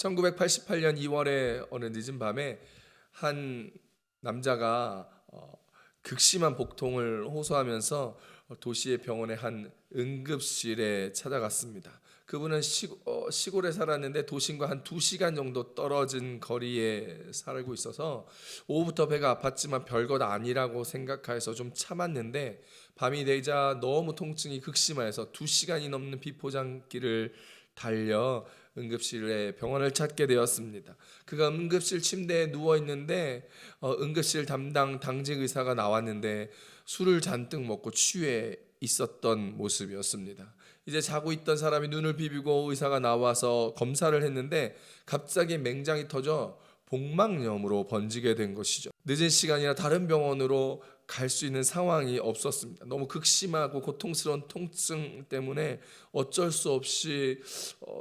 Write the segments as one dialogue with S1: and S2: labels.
S1: 1988년 2월에 어느 늦은 밤에 한 남자가 극심한 복통을 호소하면서 도시의 병원의 한 응급실에 찾아갔습니다. 그분은 시골에 살았는데 도심과 한 2시간 정도 떨어진 거리에 살고 있어서 오후부터 배가 아팠지만 별것 아니라고 생각해서 좀 참았는데, 밤이 되자 너무 통증이 극심해서 2시간이 넘는 비포장길을 달려 응급실에 병원을 찾게 되었습니다. 그가 응급실 침대에 누워 있는데 응급실 담당 당직 의사가 나왔는데 술을 잔뜩 먹고 취해 있었던 모습이었습니다. 이제 자고 있던 사람이 눈을 비비고 의사가 나와서 검사를 했는데 갑자기 맹장이 터져 복막염으로 번지게 된 것이죠. 늦은 시간이라 다른 병원으로 갈 수 있는 상황이 없었습니다. 너무 극심하고 고통스러운 통증 때문에 어쩔 수 없이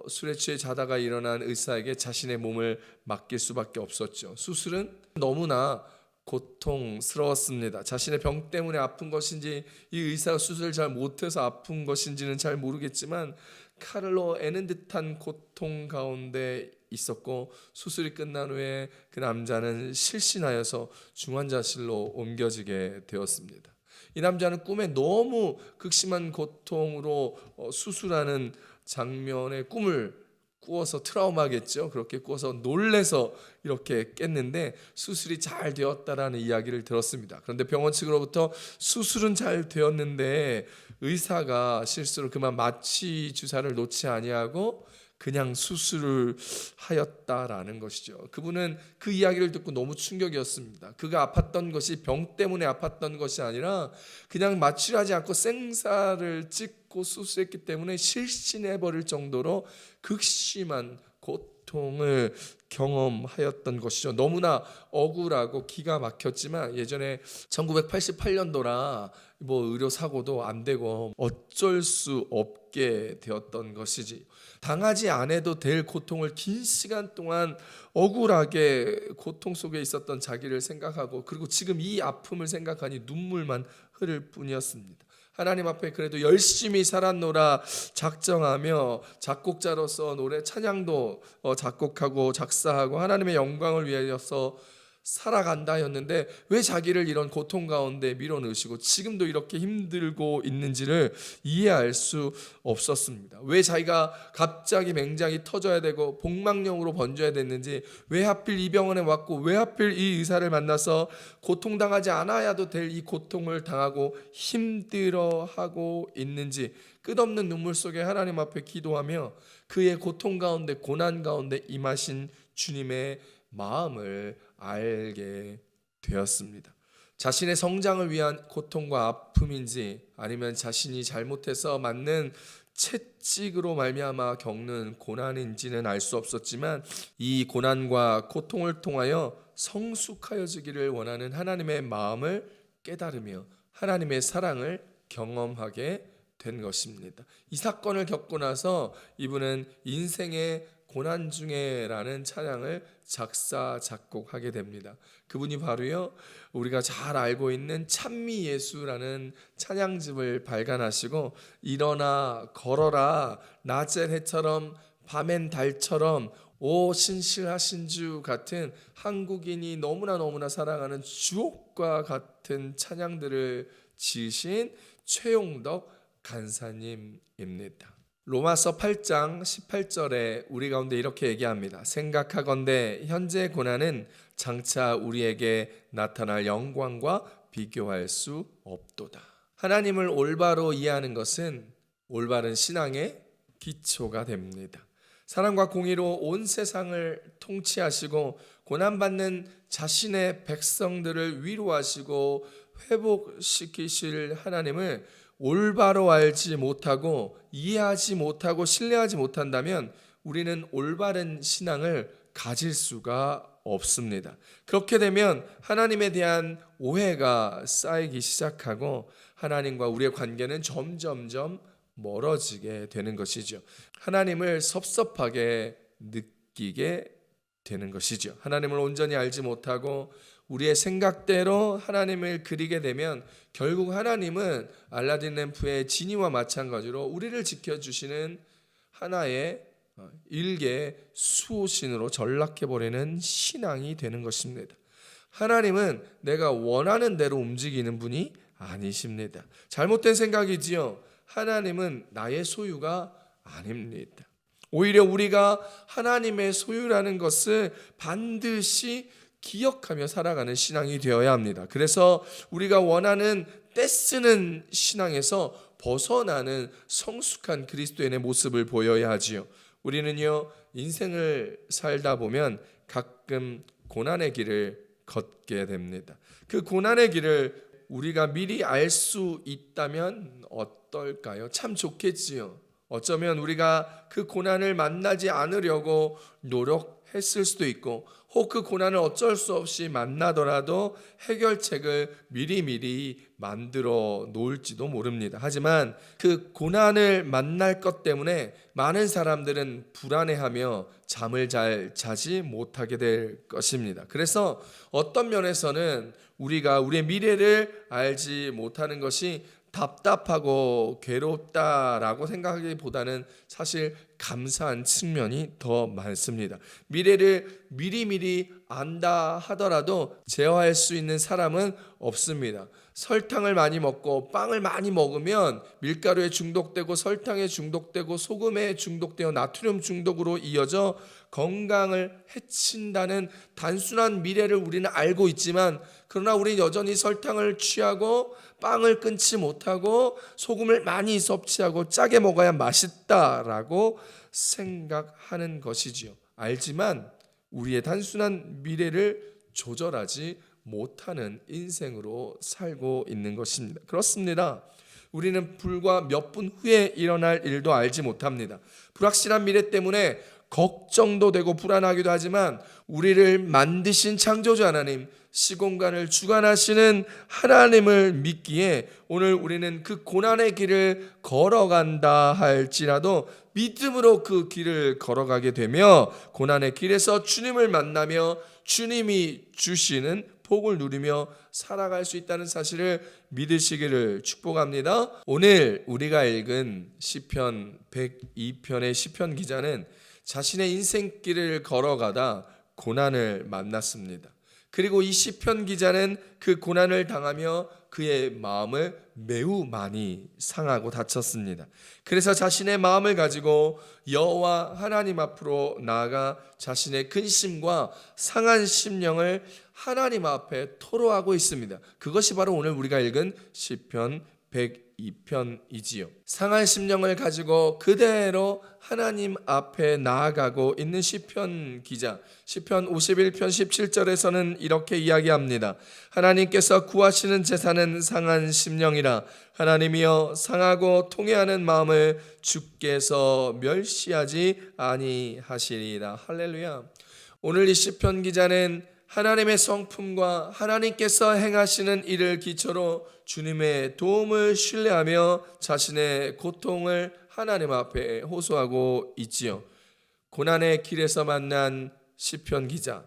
S1: 술에 취해 자다가 일어난 의사에게 자신의 몸을 맡길 수밖에 없었죠. 수술은 너무나 고통스러웠습니다. 자신의 병 때문에 아픈 것인지, 이 의사가 수술을 잘 못해서 아픈 것인지는 잘 모르겠지만 칼로 애는 듯한 고통 가운데 있었고, 수술이 끝난 후에 그 남자는 실신하여서 중환자실로 옮겨지게 되었습니다. 이 남자는 꿈에 너무 극심한 고통으로 수술하는 장면의 꿈을 꾸어서, 트라우마겠죠. 그렇게 꾸어서 놀래서 이렇게 깼는데 수술이 잘 되었다라는 이야기를 들었습니다. 그런데 병원 측으로부터 수술은 잘 되었는데 의사가 실수로 그만 마취 주사를 놓지 아니하고 그냥 수술을 하였다라는 것이죠. 그분은 그 이야기를 듣고 너무 충격이었습니다. 그가 아팠던 것이 병 때문에 아팠던 것이 아니라 그냥 마취를 하지 않고 생사를 찍고 수술했기 때문에 실신해 버릴 정도로 극심한 고통을 경험하였던 것이죠. 너무나 억울하고 기가 막혔지만 예전에 1988년도라 의료 사고도 안 되고 어쩔 수 없게 되었던 것이지. 당하지 않아도 될 고통을 긴 시간 동안 억울하게 고통 속에 있었던 자기를 생각하고, 그리고 지금 이 아픔을 생각하니 눈물만 흐를 뿐이었습니다. 하나님 앞에 그래도 열심히 살았노라 작정하며 작곡자로서 노래 찬양도 작곡하고 작사하고 하나님의 영광을 위하여서 살아간다였는데 왜 자기를 이런 고통 가운데 밀어넣으시고 지금도 이렇게 힘들고 있는지를 이해할 수 없었습니다. 왜 자기가 갑자기 맹장이 터져야 되고 복막염으로 번져야 됐는지, 왜 하필 이 병원에 왔고 왜 하필 이 의사를 만나서 고통당하지 않아야도 될 이 고통을 당하고 힘들어하고 있는지 끝없는 눈물 속에 하나님 앞에 기도하며 그의 고통 가운데, 고난 가운데 임하신 주님의 마음을 알게 되었습니다. 자신의 성장을 위한 고통과 아픔인지, 아니면 자신이 잘못해서 맞는 채찍으로 말미암아 겪는 고난인지는 알 수 없었지만 이 고난과 고통을 통하여 성숙하여지기를 원하는 하나님의 마음을 깨달으며 하나님의 사랑을 경험하게 된 것입니다. 이 사건을 겪고 나서 이분은 인생의 고난 중에라는 찬양을 작사 작곡하게 됩니다. 그분이 바로요, 우리가 잘 알고 있는 찬미 예수라는 찬양집을 발간하시고 일어나 걸어라 낮엔 해처럼 밤엔 달처럼 오 신실하신 주 같은 한국인이 너무나 사랑하는 주옥과 같은 찬양들을 지으신 최용덕 간사님입니다. 로마서 8장 18절에 우리 가운데 이렇게 얘기합니다. 생각하건대 현재 고난은 장차 우리에게 나타날 영광과 비교할 수 없도다. 하나님을 올바로 이해하는 것은 올바른 신앙의 기초가 됩니다. 사랑과 공의로 온 세상을 통치하시고 고난받는 자신의 백성들을 위로하시고 회복시키실 하나님을 올바로 알지 못하고 이해하지 못하고 신뢰하지 못한다면 우리는 올바른 신앙을 가질 수가 없습니다. 그렇게 되면 하나님에 대한 오해가 쌓이기 시작하고 하나님과 우리의 관계는 점점점 멀어지게 되는 것이죠. 하나님을 섭섭하게 느끼게 되는 것이죠. 하나님을 온전히 알지 못하고 우리의 생각대로 하나님을 그리게 되면 결국 하나님은 알라딘 램프의 지니와 마찬가지로 우리를 지켜주시는 하나의 일개 수호신으로 전락해버리는 신앙이 되는 것입니다. 하나님은 내가 원하는 대로 움직이는 분이 아니십니다. 잘못된 생각이지요. 하나님은 나의 소유가 아닙니다. 오히려 우리가 하나님의 소유라는 것을 반드시 기억하며 살아가는 신앙이 되어야 합니다. 그래서 우리가 원하는 떼쓰는 신앙에서 벗어나는 성숙한 그리스도인의 모습을 보여야 하지요. 우리는요, 인생을 살다 보면 가끔 고난의 길을 걷게 됩니다. 그 고난의 길을 우리가 미리 알 수 있다면 어떨까요? 참 좋겠지요. 어쩌면 우리가 그 고난을 만나지 않으려고 노력했을 수도 있고, 혹 그 고난을 어쩔 수 없이 만나더라도 해결책을 미리미리 만들어 놓을지도 모릅니다. 하지만 그 고난을 만날 것 때문에 많은 사람들은 불안해하며 잠을 잘 자지 못하게 될 것입니다. 그래서 어떤 면에서는 우리가 우리의 미래를 알지 못하는 것이 답답하고 괴롭다라고 생각하기보다는 사실 감사한 측면이 더 많습니다. 미래를 미리미리 안다 하더라도 제어할 수 있는 사람은 없습니다. 설탕을 많이 먹고 빵을 많이 먹으면 밀가루에 중독되고 설탕에 중독되고 소금에 중독되어 나트륨 중독으로 이어져 건강을 해친다는 단순한 미래를 우리는 알고 있지만, 그러나 우리는 여전히 설탕을 취하고 빵을 끊지 못하고 소금을 많이 섭취하고 짜게 먹어야 맛있다라고 생각하는 것이지요. 알지만 우리의 단순한 미래를 조절하지 못하는 인생으로 살고 있는 것입니다. 그렇습니다. 우리는 불과 몇 분 후에 일어날 일도 알지 못합니다. 불확실한 미래 때문에 걱정도 되고 불안하기도 하지만 우리를 만드신 창조주 하나님, 시공간을 주관하시는 하나님을 믿기에 오늘 우리는 그 고난의 길을 걸어간다 할지라도 믿음으로 그 길을 걸어가게 되며 고난의 길에서 주님을 만나며 주님이 주시는 복을 누리며 살아갈 수 있다는 사실을 믿으시기를 축복합니다. 오늘 우리가 읽은 시편 102편의 시편 기자는 자신의 인생길을 걸어가다 고난을 만났습니다. 그리고 이 시편 기자는 그 고난을 당하며 그의 마음을 매우 많이 상하고 다쳤습니다. 그래서 자신의 마음을 가지고 여호와 하나님 앞으로 나아가 자신의 근심과 상한 심령을 하나님 앞에 토로하고 있습니다. 그것이 바로 오늘 우리가 읽은 시편 102편이지요. 상한 심령을 가지고 그대로 하나님 앞에 나아가고 있는 시편 기자, 시편 51편 17절에서는 이렇게 이야기합니다. 하나님께서 구하시는 제사는 상한 심령이라. 하나님이여 상하고 통회하는 마음을 주께서 멸시하지 아니하시리라. 할렐루야. 오늘 이 시편 기자는 하나님의 성품과 하나님께서 행하시는 일을 기초로 주님의 도움을 신뢰하며 자신의 고통을 하나님 앞에 호소하고 있지요. 고난의 길에서 만난 시편 기자,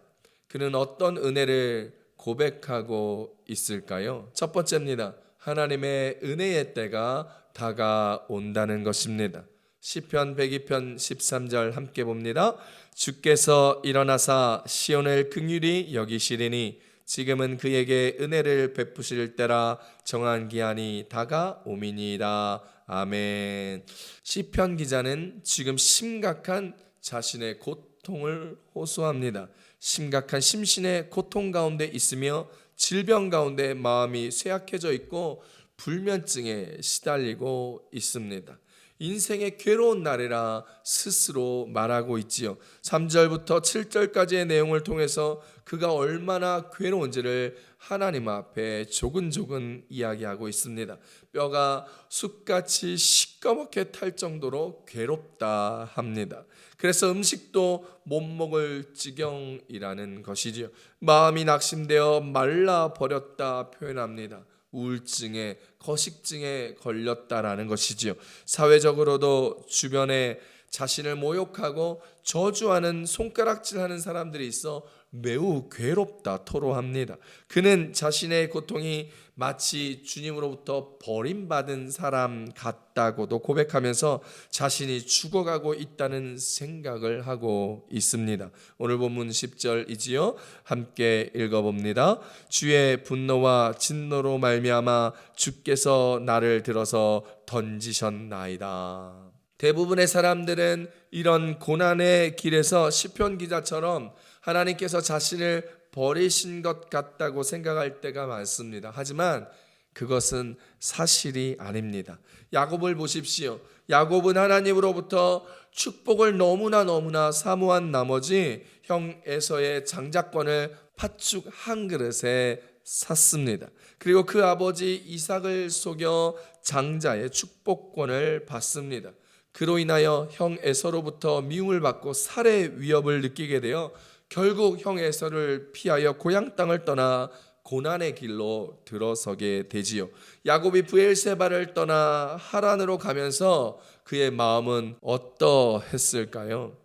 S1: 그는 어떤 은혜를 고백하고 있을까요? 첫 번째입니다. 하나님의 은혜의 때가 다가온다는 것입니다. 시편 102편 13절 함께 봅니다. 주께서 일어나사 시온을 긍휼히 여기시리니 지금은 그에게 은혜를 베푸실 때라. 정한 기한이 다가오미니이다. 아멘. 시편 기자는 지금 심각한 자신의 고통을 호소합니다. 심각한 심신의 고통 가운데 있으며 질병 가운데 마음이 쇠약해져 있고 불면증에 시달리고 있습니다. 인생의 괴로운 날이라 스스로 말하고 있지요. 3절부터 7절까지의 내용을 통해서 그가 얼마나 괴로운지를 하나님 앞에 조근조근 이야기하고 있습니다. 뼈가 숯같이 시꺼멓게 탈 정도로 괴롭다 합니다. 그래서 음식도 못 먹을 지경이라는 것이지요. 마음이 낙심되어 말라버렸다 표현합니다. 우울증에 거식증에 걸렸다라는 것이지요. 사회적으로도 주변에 자신을 모욕하고 저주하는 손가락질하는 사람들이 있어 매우 괴롭다 토로합니다. 그는 자신의 고통이 마치 주님으로부터 버림받은 사람 같다고도 고백하면서 자신이 죽어가고 있다는 생각을 하고 있습니다. 오늘 본문 10절이지요. 함께 읽어봅니다. 주의 분노와 진노로 말미암아 주께서 나를 들어서 던지셨나이다. 대부분의 사람들은 이런 고난의 길에서 시편 기자처럼 하나님께서 자신을 버리신 것 같다고 생각할 때가 많습니다. 하지만 그것은 사실이 아닙니다. 야곱을 보십시오. 야곱은 하나님으로부터 축복을 너무나 사모한 나머지 형 에서의 장자권을 팥죽 한 그릇에 샀습니다. 그리고 그 아버지 이삭을 속여 장자의 축복권을 받습니다. 그로 인하여 형 에서로부터 미움을 받고 살해 위협을 느끼게 되어 결국 형 에서를 피하여 고향 땅을 떠나 고난의 길로 들어서게 되지요. 야곱이 브엘세바를 떠나 하란으로 가면서 그의 마음은 어떠했을까요?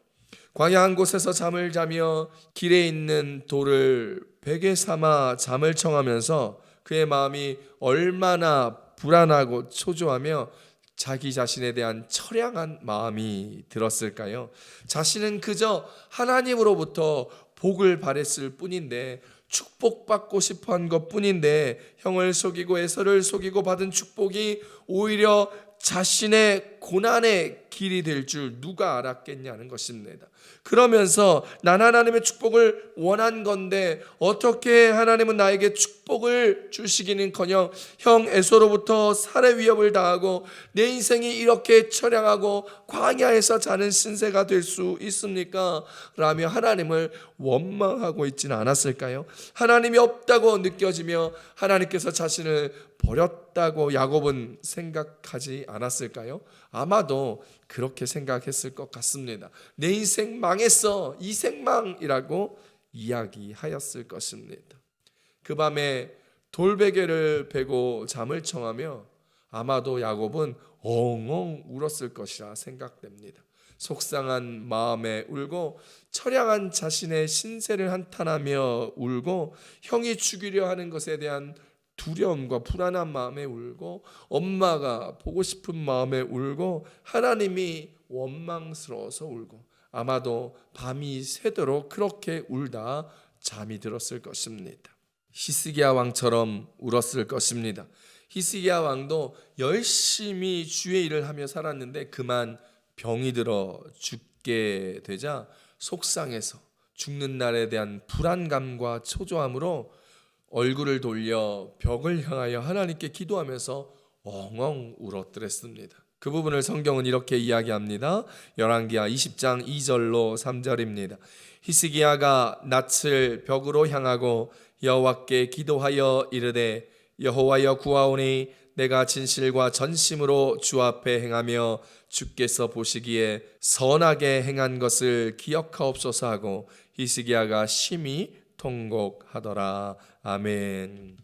S1: 광야 한 곳에서 잠을 자며 길에 있는 돌을 베개 삼아 잠을 청하면서 그의 마음이 얼마나 불안하고 초조하며 자기 자신에 대한 처량한 마음이 들었을까요? 자신은 그저 하나님으로부터 복을 바랬을 뿐인데, 축복받고 싶어한 것 뿐인데, 형을 속이고 에서를 속이고 받은 축복이 오히려 자신의 고난의 길이 될 줄 누가 알았겠냐는 것입니다. 그러면서 난 하나님의 축복을 원한 건데 어떻게 하나님은 나에게 축복을 주시기는커녕 형 에서로부터 살해 위협을 당하고 내 인생이 이렇게 처량하고 광야에서 자는 신세가 될 수 있습니까? 라며 하나님을 원망하고 있지는 않았을까요? 하나님이 없다고 느껴지며 하나님께서 자신을 버렸다고 야곱은 생각하지 않았을까요? 아마도 그렇게 생각했을 것 같습니다. 내 인생 망했어, 이 생망이라고 이야기하였을 것입니다. 그 밤에 돌베개를 베고 잠을 청하며 아마도 야곱은 엉엉 울었을 것이라 생각됩니다. 속상한 마음에 울고 처량한 자신의 신세를 한탄하며 울고 형이 죽이려 하는 것에 대한 두려움과 불안한 마음에 울고 엄마가 보고 싶은 마음에 울고 하나님이 원망스러워서 울고 아마도 밤이 새도록 그렇게 울다 잠이 들었을 것입니다. 히스기야 왕처럼 울었을 것입니다. 히스기야 왕도 열심히 주의 일을 하며 살았는데 그만 병이 들어 죽게 되자 속상해서 죽는 날에 대한 불안감과 초조함으로 얼굴을 돌려 벽을 향하여 하나님께 기도하면서 엉엉 울었더랬습니다. 그 부분을 성경은 이렇게 이야기합니다. 열왕기하 20장 2절로 3절입니다. 히스기야가 낯을 벽으로 향하고 여호와께 기도하여 이르되 여호와여 구하오니 내가 진실과 전심으로 주 앞에 행하며 주께서 보시기에 선하게 행한 것을 기억하옵소서 하고 히스기야가 심히 통곡하더라. 아멘.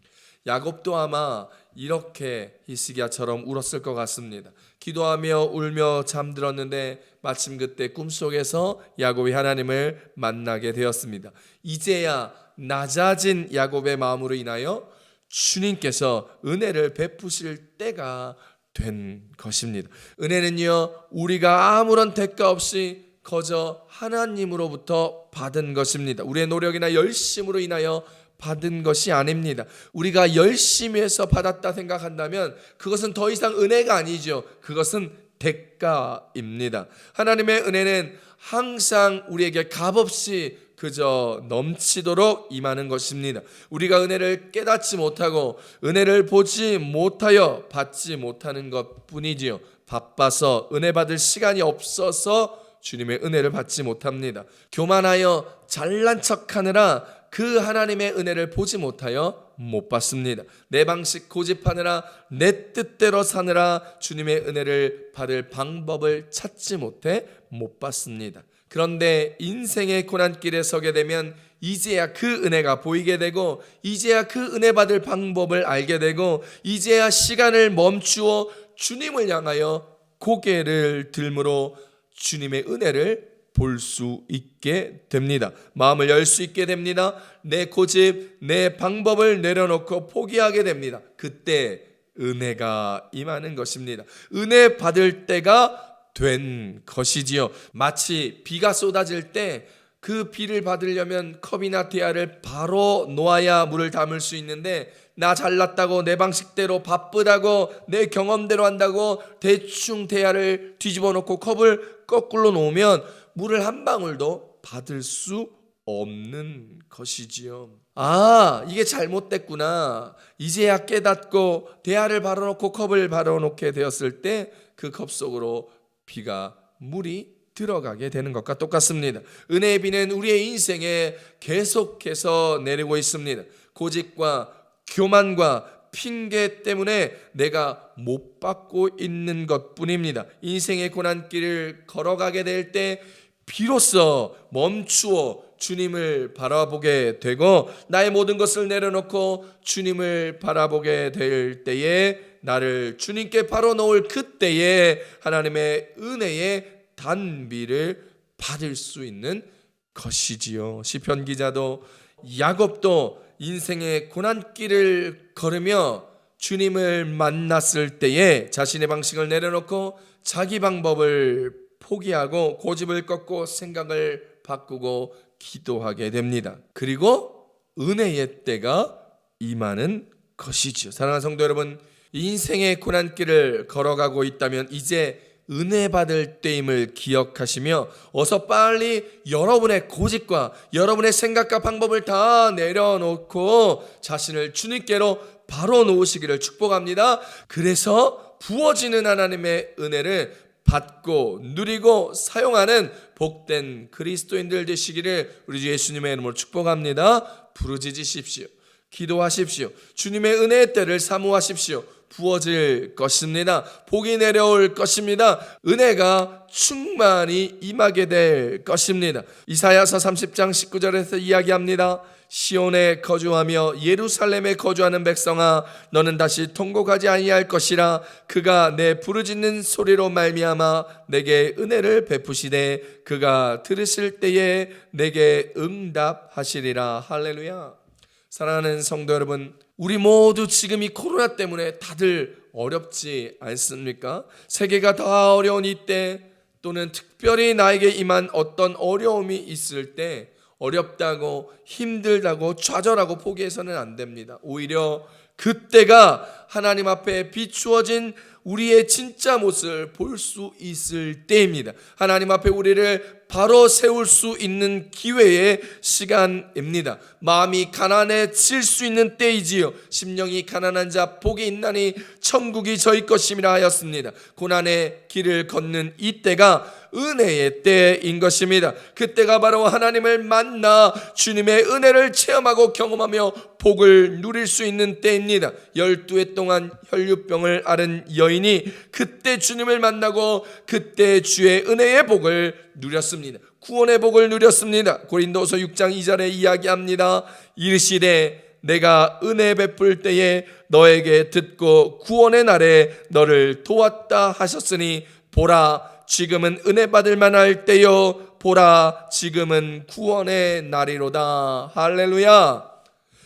S1: 야곱도 아마 이렇게 히스기야처럼 울었을 것 같습니다. 기도하며 울며 잠들었는데 마침 그때 꿈속에서 야곱이 하나님을 만나게 되었습니다. 이제야 낮아진 야곱의 마음으로 인하여 주님께서 은혜를 베푸실 때가 된 것입니다. 은혜는요, 우리가 아무런 대가 없이 거저 하나님으로부터 받은 것입니다. 우리의 노력이나 열심으로 인하여 받은 것이 아닙니다. 우리가 열심히 해서 받았다 생각한다면 그것은 더 이상 은혜가 아니죠. 그것은 대가입니다. 하나님의 은혜는 항상 우리에게 값없이 그저 넘치도록 임하는 것입니다. 우리가 은혜를 깨닫지 못하고 은혜를 보지 못하여 받지 못하는 것뿐이지요. 바빠서 은혜 받을 시간이 없어서 주님의 은혜를 받지 못합니다. 교만하여 잘난 척하느라 그 하나님의 은혜를 보지 못하여 못 받습니다. 내 방식 고집하느라 내 뜻대로 사느라 주님의 은혜를 받을 방법을 찾지 못해 못 받습니다. 그런데 인생의 고난길에 서게 되면 이제야 그 은혜가 보이게 되고 이제야 그 은혜 받을 방법을 알게 되고 이제야 시간을 멈추어 주님을 향하여 고개를 들므로 주님의 은혜를 볼 수 있게 됩니다. 마음을 열 수 있게 됩니다. 내 고집, 내 방법을 내려놓고 포기하게 됩니다. 그때 은혜가 임하는 것입니다. 은혜 받을 때가 된 것이지요. 마치 비가 쏟아질 때 그 비를 받으려면 컵이나 대야를 바로 놓아야 물을 담을 수 있는데, 나 잘났다고, 내 방식대로, 바쁘다고, 내 경험대로 한다고 대충 대야를 뒤집어 놓고 컵을 거꾸로 놓으면 물을 한 방울도 받을 수 없는 것이지요. 아, 이게 잘못됐구나. 이제야 깨닫고 대야를 바로 놓고 컵을 바로 놓게 되었을 때 그 컵 속으로 물이 들어가게 되는 것과 똑같습니다. 은혜의 비는 우리의 인생에 계속해서 내리고 있습니다. 고집과 교만과 핑계 때문에 내가 못 받고 있는 것뿐입니다. 인생의 고난길을 걸어가게 될 때 비로소 멈추어 주님을 바라보게 되고, 나의 모든 것을 내려놓고 주님을 바라보게 될 때에, 나를 주님께 바로 놓을 그때에 하나님의 은혜의 단비를 받을 수 있는 것이지요. 시편 기자도 야곱도 인생의 고난길을 걸으며 주님을 만났을 때에 자신의 방식을 내려놓고 자기 방법을 포기하고 고집을 꺾고 생각을 바꾸고 기도하게 됩니다. 그리고 은혜의 때가 임하는 것이지요. 사랑하는 성도 여러분, 인생의 고난길을 걸어가고 있다면 이제 은혜 받을 때임을 기억하시며 어서 빨리 여러분의 고집과 여러분의 생각과 방법을 다 내려놓고 자신을 주님께로 바로 놓으시기를 축복합니다. 그래서 부어지는 하나님의 은혜를 받고 누리고 사용하는 복된 그리스도인들 되시기를 우리 주 예수님의 이름으로 축복합니다. 부르짖으십시오. 기도하십시오. 주님의 은혜의 때를 사모하십시오. 부어질 것입니다. 복이 내려올 것입니다. 은혜가 충만히 임하게 될 것입니다. 이사야서 30장 19절에서 이야기합니다. 시온에 거주하며 예루살렘에 거주하는 백성아, 너는 다시 통곡하지 아니할 것이라. 그가 내 부르짖는 소리로 말미암아 내게 은혜를 베푸시되 그가 들으실 때에 내게 응답하시리라. 할렐루야. 사랑하는 성도 여러분, 우리 모두 지금 이 코로나 때문에 다들 어렵지 않습니까? 세계가 다 어려운 이때, 또는 특별히 나에게 임한 어떤 어려움이 있을 때 어렵다고 힘들다고 좌절하고 포기해서는 안 됩니다. 오히려 그때가 하나님 앞에 비추어진 우리의 진짜 모습을 볼 수 있을 때입니다. 하나님 앞에 우리를 바로 세울 수 있는 기회의 시간입니다. 마음이 가난해질 수 있는 때이지요. 심령이 가난한 자 복이 있나니 천국이 저희 것임이라 하였습니다. 고난의 길을 걷는 이때가 은혜의 때인 것입니다. 그때가 바로 하나님을 만나 주님의 은혜를 체험하고 경험하며 복을 누릴 수 있는 때입니다. 12해 동안 혈류병을 앓은 여인이 그때 주님을 만나고 그때 주의 은혜의 복을 누렸습니다. 구원의 복을 누렸습니다. 고린도서 6장 2절에 이야기합니다. 이르시되 내가 은혜 베풀 때에 너에게 듣고 구원의 날에 너를 도왔다 하셨으니 보라 지금은 은혜 받을 만할 때요, 보라 지금은 구원의 날이로다. 할렐루야.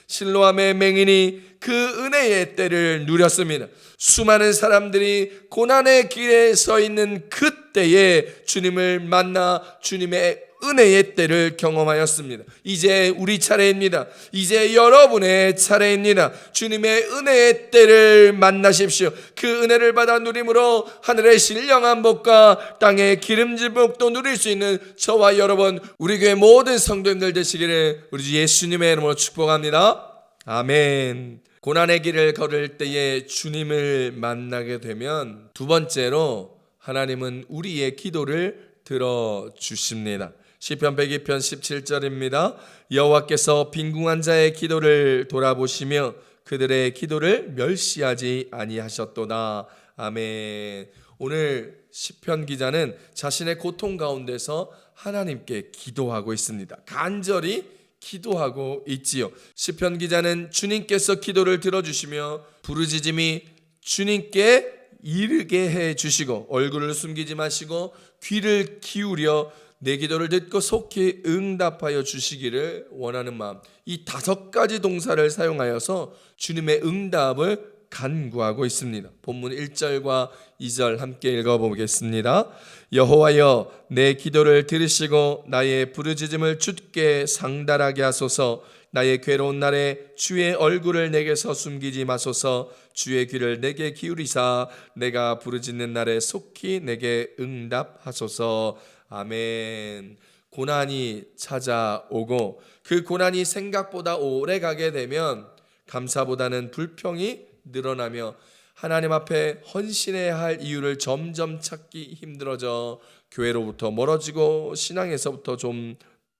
S1: 실로암의 맹인이 그 은혜의 때를 누렸습니다. 수많은 사람들이 고난의 길에 서 있는 그때에 주님을 만나 주님의 은혜의 때를 경험하였습니다. 이제 우리 차례입니다. 이제 여러분의 차례입니다. 주님의 은혜의 때를 만나십시오. 그 은혜를 받아 누림으로 하늘의 신령한 복과 땅의 기름진 복도 누릴 수 있는 저와 여러분, 우리 교회 모든 성도님들 되시기를 우리 주 예수님의 이름으로 축복합니다. 아멘. 고난의 길을 걸을 때에 주님을 만나게 되면 두 번째로 하나님은 우리의 기도를 들어주십니다. 시편 102편 17절입니다. 여호와께서 빈궁한 자의 기도를 돌아보시며 그들의 기도를 멸시하지 아니하셨도다. 아멘. 오늘 시편 기자는 자신의 고통 가운데서 하나님께 기도하고 있습니다. 간절히 기도하고 있지요. 시편 기자는 주님께서 기도를 들어주시며 부르짖음이 주님께 이르게 해 주시고 얼굴을 숨기지 마시고 귀를 기울여 내 기도를 듣고 속히 응답하여 주시기를 원하는 마음, 이 5가지 동사를 사용하여서 주님의 응답을 간구하고 있습니다. 본문 1절과 2절 함께 읽어보겠습니다. 여호와여 내 기도를 들으시고 나의 부르짖음을 주께 상달하게 하소서. 나의 괴로운 날에 주의 얼굴을 내게서 숨기지 마소서. 주의 귀를 내게 기울이사 내가 부르짖는 날에 속히 내게 응답하소서. 아멘. 고난이 찾아오고 그 고난이 생각보다 오래 가게 되면 감사보다는 불평이 늘어나며 하나님 앞에 헌신해야 할 이유를 점점 찾기 힘들어져 교회로부터 멀어지고 신앙에서부터 좀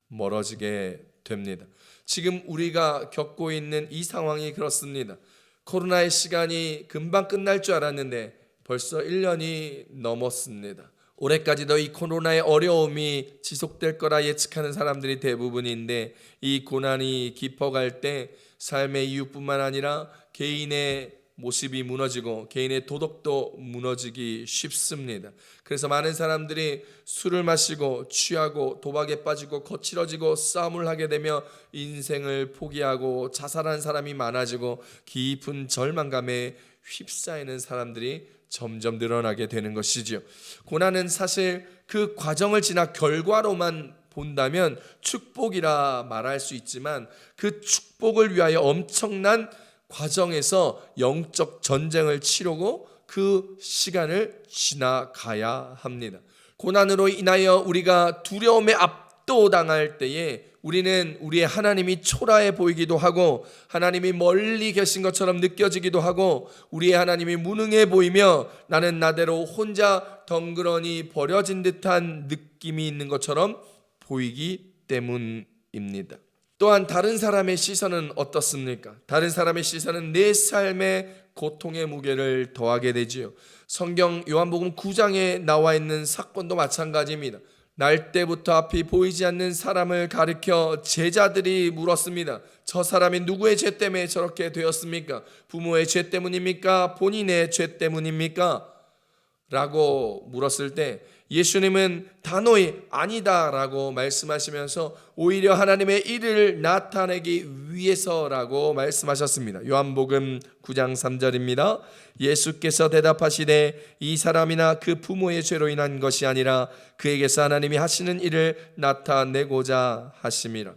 S1: 멀어지게 됩니다. 지금 우리가 겪고 있는 이 상황이 그렇습니다. 코로나의 시간이 금방 끝날 줄 알았는데 벌써 1년이 넘었습니다. 올해까지도 이 코로나의 어려움이 지속될 거라 예측하는 사람들이 대부분인데 이 고난이 깊어갈 때 삶의 이유뿐만 아니라 개인의 모습이 무너지고 개인의 도덕도 무너지기 쉽습니다. 그래서 많은 사람들이 술을 마시고 취하고 도박에 빠지고 거칠어지고 싸움을 하게 되며 인생을 포기하고 자살한 사람이 많아지고 깊은 절망감에 휩싸이는 사람들이 점점 늘어나게 되는 것이지요. 고난은 사실 그 과정을 지나 결과로만 본다면 축복이라 말할 수 있지만 그 축복을 위하여 엄청난 과정에서 영적 전쟁을 치르고 그 시간을 지나가야 합니다. 고난으로 인하여 우리가 두려움에 압도당할 때에 우리는 우리의 하나님이 초라해 보이기도 하고 하나님이 멀리 계신 것처럼 느껴지기도 하고 우리의 하나님이 무능해 보이며 나는 나대로 혼자 덩그러니 버려진 듯한 느낌이 있는 것처럼 보이기 때문입니다. 또한 다른 사람의 시선은 어떻습니까? 다른 사람의 시선은 내 삶의 고통의 무게를 더하게 되지요. 성경 요한복음 9장에 나와 있는 사건도 마찬가지입니다. 날 때부터 앞이 보이지 않는 사람을 가리켜 제자들이 물었습니다. 저 사람이 누구의 죄 때문에 저렇게 되었습니까? 부모의 죄 때문입니까? 본인의 죄 때문입니까? 라고 물었을 때 예수님은 단호히 아니다라고 말씀하시면서 오히려 하나님의 일을 나타내기 위해서라고 말씀하셨습니다. 요한복음 9장 3절입니다. 예수께서 대답하시되 이 사람이나 그 부모의 죄로 인한 것이 아니라 그에게서 하나님이 하시는 일을 나타내고자 하심이라.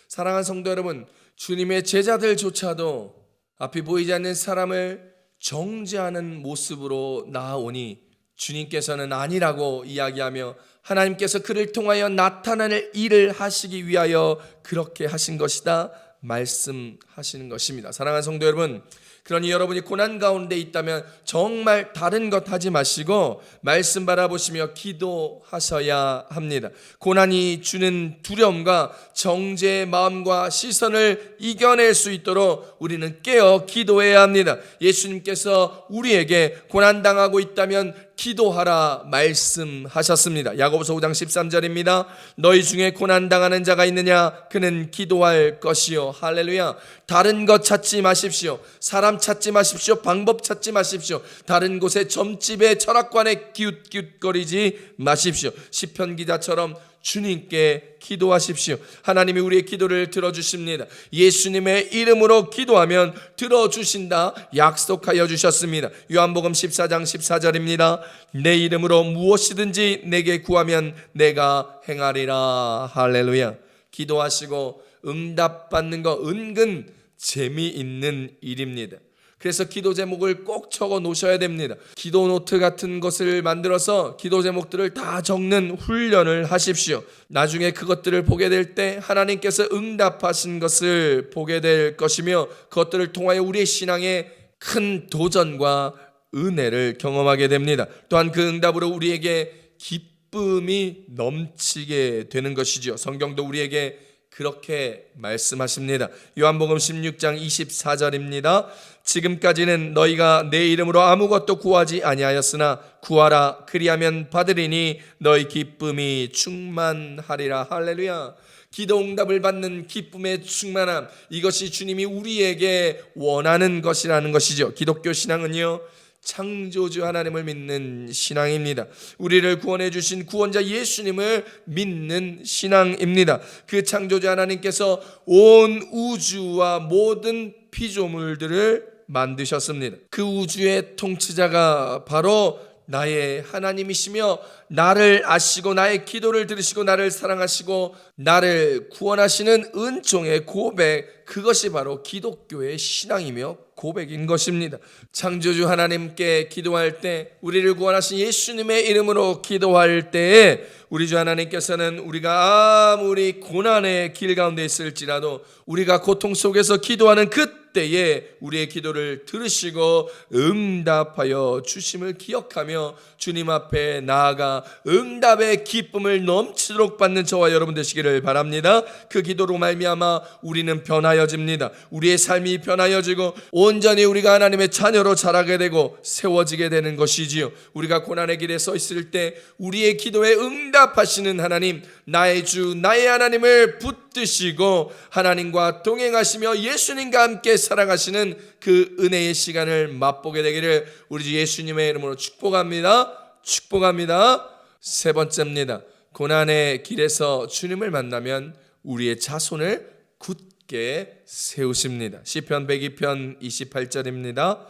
S1: 사랑하는 성도 여러분, 주님의 제자들조차도 앞이 보이지 않는 사람을 정죄하는 모습으로 나아오니 주님께서는 아니라고 이야기하며 하나님께서 그를 통하여 나타낼 일을 하시기 위하여 그렇게 하신 것이다 말씀하시는 것입니다. 사랑하는 성도 여러분, 그러니 여러분이 고난 가운데 있다면 정말 다른 것 하지 마시고 말씀 바라보시며 기도하셔야 합니다. 고난이 주는 두려움과 정죄의 마음과 시선을 이겨낼 수 있도록 우리는 깨어 기도해야 합니다. 예수님께서 우리에게 고난당하고 있다면 기도하라 말씀하셨습니다. 야고보서 5장 13절입니다. 너희 중에 고난당하는 자가 있느냐? 그는 기도할 것이요. 할렐루야. 다른 것 찾지 마십시오. 사람 찾지 마십시오. 방법 찾지 마십시오. 다른 곳에 점집에 철학관에 기웃기웃거리지 마십시오. 시편 기자처럼 주님께 기도하십시오. 하나님이 우리의 기도를 들어주십니다. 예수님의 이름으로 기도하면 들어주신다 약속하여 주셨습니다. 요한복음 14장 14절입니다. 내 이름으로 무엇이든지 내게 구하면 내가 행하리라. 할렐루야. 기도하시고 응답받는 거 은근 재미있는 일입니다. 그래서 기도 제목을 꼭 적어 놓으셔야 됩니다. 기도 노트 같은 것을 만들어서 기도 제목들을 다 적는 훈련을 하십시오. 나중에 그것들을 보게 될 때 하나님께서 응답하신 것을 보게 될 것이며 그것들을 통하여 우리의 신앙에 큰 도전과 은혜를 경험하게 됩니다. 또한 그 응답으로 우리에게 기쁨이 넘치게 되는 것이죠. 성경도 우리에게 그렇게 말씀하십니다. 요한복음 16장 24절입니다. 지금까지는 너희가 내 이름으로 아무것도 구하지 아니하였으나 구하라 그리하면 받으리니 너희 기쁨이 충만하리라. 할렐루야. 기도 응답을 받는 기쁨의 충만함, 이것이 주님이 우리에게 원하는 것이라는 것이죠. 기독교 신앙은요, 창조주 하나님을 믿는 신앙입니다. 우리를 구원해 주신 구원자 예수님을 믿는 신앙입니다. 그 창조주 하나님께서 온 우주와 모든 피조물들을 만드셨습니다. 그 우주의 통치자가 바로 나의 하나님이시며 나를 아시고 나의 기도를 들으시고 나를 사랑하시고 나를 구원하시는 은총의 고백, 그것이 바로 기독교의 신앙이며 고백인 것입니다. 창조주 하나님께 기도할 때, 우리를 구원하신 예수님의 이름으로 기도할 때에 우리 주 하나님께서는 우리가 아무리 고난의 길 가운데 있을지라도 우리가 고통 속에서 기도하는 그때에 우리의 기도를 들으시고 응답하여 주심을 기억하며 주님 앞에 나아가 응답의 기쁨을 넘치도록 받는 저와 여러분 되시기를 바랍니다. 그 기도로 말미암아 우리는 변하여집니다. 우리의 삶이 변하여지고 온전히 우리가 하나님의 자녀로 자라게 되고 세워지게 되는 것이지요. 우리가 고난의 길에 서 있을 때 우리의 기도에 응답하시는 하나님, 나의 주 나의 하나님을 붙드시고 하나님과 동행하시며 예수님과 함께 살아가시는 그 은혜의 시간을 맛보게 되기를 우리 주 예수님의 이름으로 축복합니다. 축복합니다. 세 번째입니다. 고난의 길에서 주님을 만나면 우리의 자손을 굳게 세우십니다. 시편 102편 28절입니다.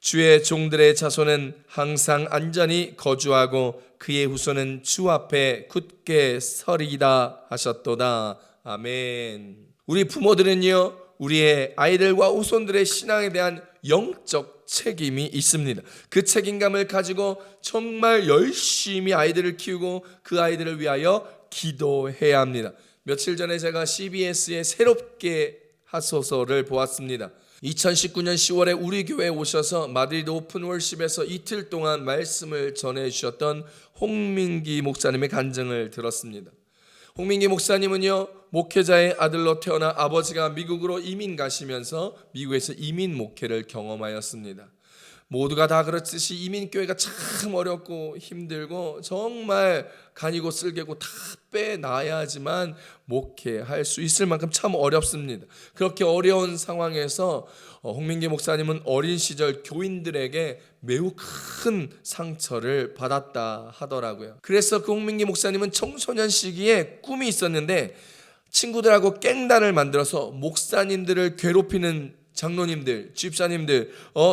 S1: 주의 종들의 자손은 항상 안전히 거주하고 그의 후손은 주 앞에 굳게 서리이다 하셨도다. 아멘. 우리 부모들은요, 우리의 아이들과 후손들의 신앙에 대한 영적 책임이 있습니다. 그 책임감을 가지고 정말 열심히 아이들을 키우고 그 아이들을 위하여 기도해야 합니다. 며칠 전에 제가 CBS의 새롭게 하소서를 보았습니다. 2019년 10월에 우리 교회에 오셔서 마드리드 오픈 월십에서 이틀 동안 말씀을 전해주셨던 홍민기 목사님의 간증을 들었습니다. 홍민기 목사님은요, 목회자의 아들로 태어나 아버지가 미국으로 이민 가시면서 미국에서 이민 목회를 경험하였습니다. 모두가 다 그렇듯이 이민교회가 참 어렵고 힘들고 정말 간이고 쓸개고 다 빼놔야지만 목회할 수 있을 만큼 참 어렵습니다. 그렇게 어려운 상황에서 홍민기 목사님은 어린 시절 교인들에게 매우 큰 상처를 받았다 하더라고요. 그래서 그 홍민기 목사님은 청소년 시기에 꿈이 있었는데 친구들하고 깽단을 만들어서 목사님들을 괴롭히는 장로님들, 집사님들,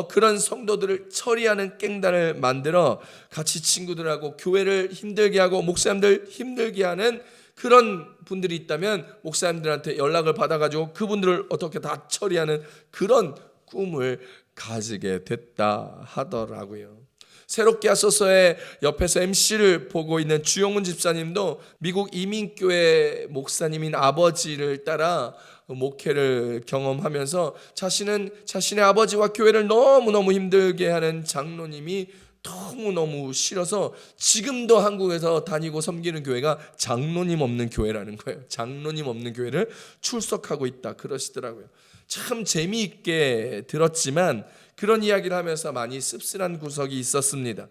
S1: 그런 성도들을 처리하는 깽단을 만들어 같이 친구들하고 교회를 힘들게 하고 목사님들 힘들게 하는 그런 분들이 있다면 목사님들한테 연락을 받아가지고 그분들을 어떻게 다 처리하는 그런 꿈을 가지게 됐다 하더라고요. 새롭게 하소서의 옆에서 MC를 보고 있는 주영훈 집사님도 미국 이민교회 목사님인 아버지를 따라 목회를 경험하면서 자신의 아버지와 교회를 너무너무 힘들게 하는 장로님이 너무너무 싫어서 지금도 한국에서 다니고 섬기는 교회가 장로님 없는 교회라는 거예요. 장로님 없는 교회를 출석하고 있다 그러시더라고요. 참 재미있게 들었지만 그런 이야기를 하면서 많이 씁쓸한 구석이 있었습니다.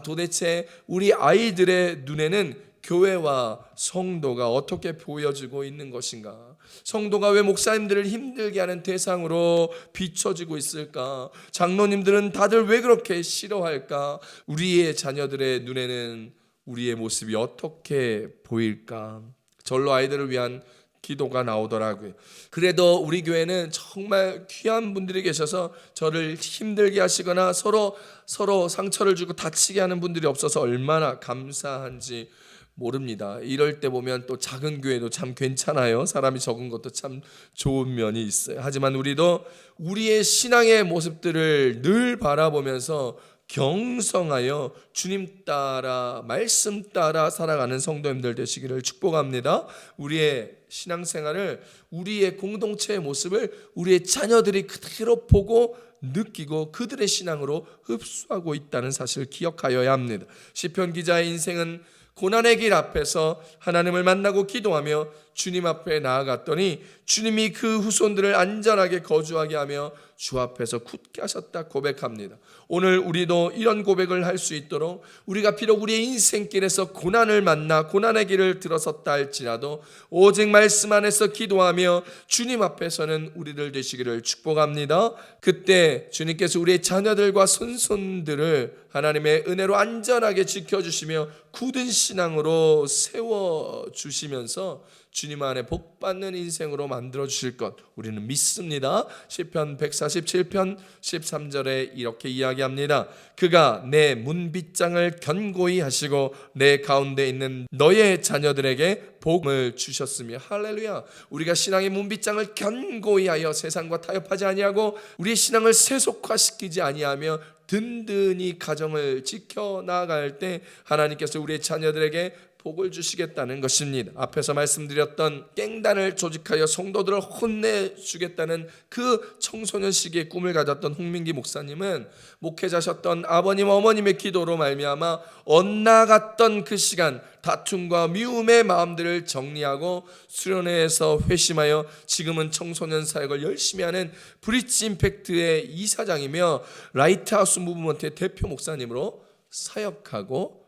S1: 도대체 우리 아이들의 눈에는 교회와 성도가 어떻게 보여지고 있는 것인가? 성도가 왜 목사님들을 힘들게 하는 대상으로 비춰지고 있을까? 장로님들은 다들 왜 그렇게 싫어할까? 우리의 자녀들의 눈에는 우리의 모습이 어떻게 보일까? 절로 아이들을 위한 기도가 나오더라고요. 그래도 우리 교회는 정말 귀한 분들이 계셔서 저를 힘들게 하시거나 서로 상처를 주고 다치게 하는 분들이 없어서 얼마나 감사한지 모릅니다. 이럴 때 보면 또 작은 교회도 참 괜찮아요. 사람이 적은 것도 참 좋은 면이 있어요. 하지만 우리도 우리의 신앙의 모습들을 늘 바라보면서 경성하여 주님 따라 말씀 따라 살아가는 성도님들 되시기를 축복합니다. 우리의 신앙생활을, 우리의 공동체의 모습을 우리의 자녀들이 그대로 보고 느끼고 그들의 신앙으로 흡수하고 있다는 사실을 기억하여야 합니다. 시편 기자의 인생은 고난의 길 앞에서 하나님을 만나고 기도하며 주님 앞에 나아갔더니 주님이 그 후손들을 안전하게 거주하게 하며 주 앞에서 굳게 하셨다 고백합니다. 오늘 우리도 이런 고백을 할 수 있도록 우리가 비록 우리의 인생길에서 고난을 만나 고난의 길을 들어섰다 할지라도 오직 말씀 안에서 기도하며 주님 앞에서는 우리들 되시기를 축복합니다. 그때 주님께서 우리의 자녀들과 손손들을 하나님의 은혜로 안전하게 지켜주시며 굳은 신앙으로 세워주시면서 주님 안에 복받는 인생으로 만들어주실 것 우리는 믿습니다. 시편 147편 13절에 이렇게 이야기합니다. 그가 내 문빗장을 견고히 하시고 내 가운데 있는 너의 자녀들에게 복을 주셨으며 할렐루야. 우리가 신앙의 문빗장을 견고히 하여 세상과 타협하지 아니하고 우리의 신앙을 세속화시키지 아니하며 든든히 가정을 지켜나갈 때 하나님께서 우리의 자녀들에게 복을 주시겠다는 것입니다. 앞에서 말씀드렸던 깽단을 조직하여 성도들을 혼내주겠다는 그 청소년 시기의 꿈을 가졌던 홍민기 목사님은 목회자셨던 아버님 어머님의 기도로 말미암아 엇나갔던 그 시간 다툼과 미움의 마음들을 정리하고 수련회에서 회심하여 지금은 청소년 사역을 열심히 하는 브릿지 임팩트의 이사장이며 라이트하우스 무브먼트의 대표 목사님으로 사역하고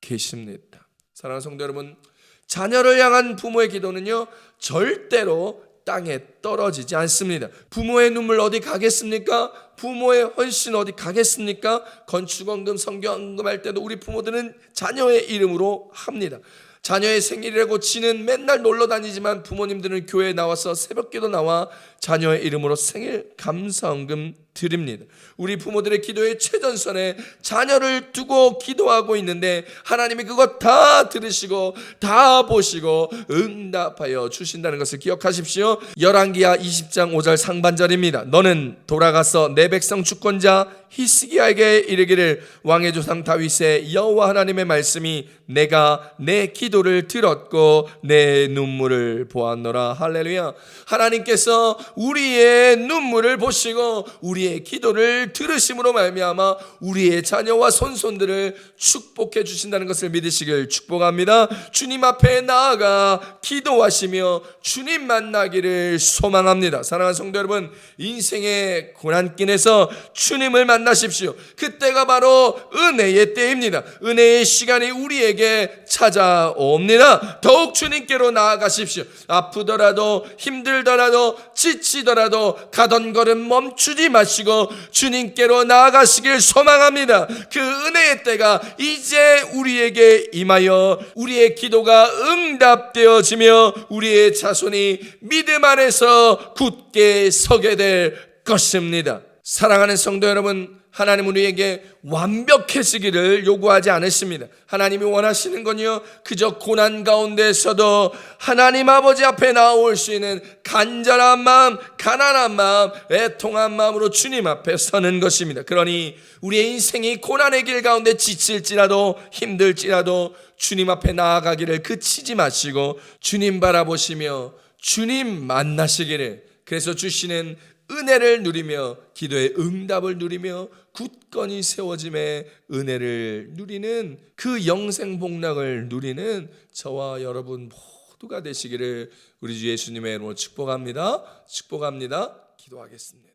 S1: 계십니다. 사랑하는 성도 여러분, 자녀를 향한 부모의 기도는요 절대로 땅에 떨어지지 않습니다. 부모의 눈물 어디 가겠습니까? 부모의 헌신 어디 가겠습니까? 건축원금, 성경원금 할 때도 우리 부모들은 자녀의 이름으로 합니다. 자녀의 생일이라고 지는 맨날 놀러 다니지만 부모님들은 교회에 나와서 새벽기도 나와 자녀의 이름으로 생일 감사원금 드립니다. 우리 부모들의 기도의 최전선에 자녀를 두고 기도하고 있는데 하나님이 그것 다 들으시고 다 보시고 응답하여 주신다는 것을 기억하십시오. 열왕기하 20장 5절 상반절입니다. 너는 돌아가서 내 백성 주권자 히스기야에게 이르기를 왕의 조상 다윗의 여호와 하나님의 말씀이 내가 내 기도를 들었고 내 눈물을 보았노라. 할렐루야. 하나님께서 우리의 눈물을 보시고 우리의 기도를 들으심으로 말미암아 우리의 자녀와 손손들을 축복해 주신다는 것을 믿으시길 축복합니다. 주님 앞에 나아가 기도하시며 주님 만나기를 소망합니다. 사랑하는 성도 여러분, 인생의 고난길에서 주님을 만나십시오. 그때가 바로 은혜의 때입니다. 은혜의 시간이 우리에게 찾아옵니다. 더욱 주님께로 나아가십시오. 아프더라도 힘들더라도 지치더라도 가던 걸음 멈추지 마시고 주님께로 나아가시길 소망합니다. 그 은혜의 때가 이제 우리에게 임하여 우리의 기도가 응답되어지며 우리의 자손이 믿음 안에서 굳게 서게 될 것입니다. 사랑하는 성도 여러분, 하나님은 우리에게 완벽해지기를 요구하지 않으십니다. 하나님이 원하시는 건요 그저 고난 가운데서도 하나님 아버지 앞에 나올 수 있는 간절한 마음, 가난한 마음, 애통한 마음으로 주님 앞에 서는 것입니다. 그러니 우리의 인생이 고난의 길 가운데 지칠지라도 힘들지라도 주님 앞에 나아가기를 그치지 마시고 주님 바라보시며 주님 만나시기를, 그래서 주시는 은혜를 누리며 기도의 응답을 누리며 굳건히 세워짐의 은혜를 누리는 그 영생 복락을 누리는 저와 여러분 모두가 되시기를 우리 주 예수님의 이름으로 축복합니다. 축복합니다. 기도하겠습니다.